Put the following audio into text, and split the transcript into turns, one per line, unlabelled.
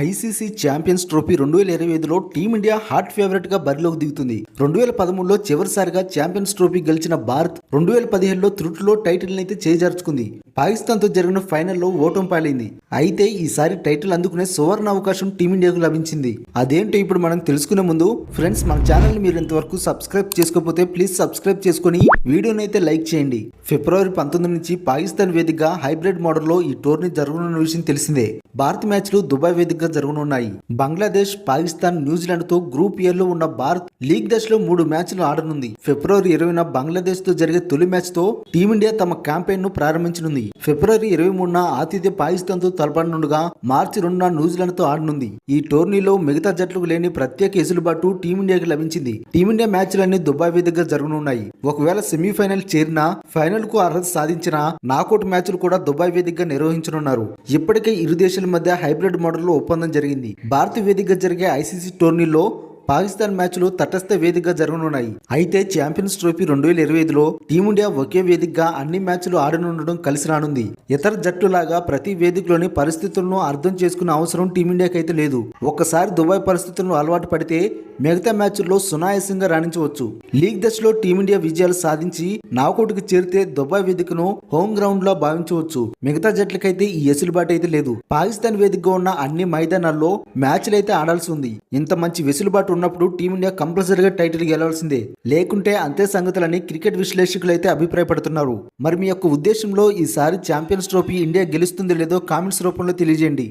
ICC champions trophy 2025లో team India hot favourite గా బరిలోకి దిగుతుంది. 2013లో చివరిసారిగా ఛాంపియన్స్ ట్రోఫీ గెలిచిన భారత్ 2017లో త్రుటిలో టైటిల్ అయితే చేజార్చుకుంది. పాకిస్తాన్ తో జరిగిన ఫైనల్లో ఓటమి పాలైంది. అయితే ఈసారి టైటిల్ అందుకునే సువర్ణ అవకాశం టీమిండియాకు లభించింది. అదేంటో ఇప్పుడు మనం తెలుసుకునే ముందు ఫ్రెండ్స్, మన ఛానల్ మీరు ఇంతవరకు సబ్స్క్రైబ్ చేసుకోకపోతే ప్లీజ్ సబ్స్క్రైబ్ చేసుకుని వీడియోని అయితే లైక్ చేయండి. ఫిబ్రవరి 19 నుంచి పాకిస్తాన్ వేదికగా హైబ్రిడ్ మోడల్లో ఈ టోర్నీ జరగనున్న విషయం తెలిసిందే. భారత్ మ్యాచ్లు దుబాయ్ వేదికగా జరగనున్నాయి. బంగ్లాదేశ్, పాకిస్తాన్, న్యూజిలాండ్ తో గ్రూప్ ఏ లో ఉన్న భారత్ లీగ్ దశలో 3 మ్యాచ్లు ఆడనుంది. ఫిబ్రవరి 20న బంగ్లాదేశ్ తో జరిగే తొలి మ్యాచ్ తో టీమిండియా తమ క్యాంపెయిన్ ను ప్రారంభించనుంది. ఫిబ్రవరి 23న ఆతిథ్య పాకిస్తాన్ తో తలపడనుండగా మార్చి 2న న్యూజిలాండ్ తో ఆడనుంది. ఈ టోర్నీలో మిగతా జట్లకు లేని ప్రత్యేక ఎసులుబాటు టీమిండియాకి లభించింది. టీమిండియా మ్యాచ్లన్నీ దుబాయ్ వేదికగా జరగనున్నాయి. ఒకవేళ సెమీఫైనల్ చేరినా, ఫైనల్ కు అర్హత సాధించిన నాకౌట్ మ్యాచ్లు కూడా దుబాయ్ వేదికగా నిర్వహించనున్నారు. ఇప్పటికే ఇరు దేశాల మధ్య హైబ్రిడ్ మోడల్లో ఒప్పందం జరిగింది. భారత వేదికగా జరిగే ఐసీసీ టోర్నీలో పాకిస్తాన్ మ్యాచ్లు తటస్థ వేదికగా జరగనున్నాయి. అయితే ఛాంపియన్స్ ట్రోఫీ 2025లో టీమిండియా ఒకే వేదికగా అన్ని మ్యాచ్లు ఆడనుండడం కలిసి రానుంది. ఇతర జట్టులాగా ప్రతి వేదికలోని పరిస్థితులను అర్థం చేసుకునే అవసరం టీమిండియాకి అయితే లేదు. ఒక్కసారి దుబాయ్ పరిస్థితులను అలవాటు పడితే మిగతా మ్యాచ్ల్లో సునాయాసంగా రాణించవచ్చు. లీగ్ దశలో టీమిండియా విజయాలు సాధించి నాకౌట్కి చేరితే దుబాయ్ వేదికను హోమ్ గ్రౌండ్ లో భావించవచ్చు. మిగతా జట్లకైతే ఈ వెసులుబాటు అయితే లేదు. పాకిస్తాన్ వేదికగా ఉన్న అన్ని మైదానాల్లో మ్యాచ్లు అయితే ఆడాల్సి ఉంది. ఇంత మంచి వెసులుబాటు ఉన్నప్పుడు టీమిండియా కంపల్సరీగా టైటిల్ గెలవాల్సిందే. లేకుంటే అంతే సంగతులని క్రికెట్ విశ్లేషకులు అయితే అభిప్రాయపడుతున్నారు. మరి మీ యొక్క ఉద్దేశంలో ఈసారి ఛాంపియన్స్ ట్రోఫీ ఇండియా గెలుస్తుందో లేదో కామెంట్స్ రూపంలో తెలియజేయండి.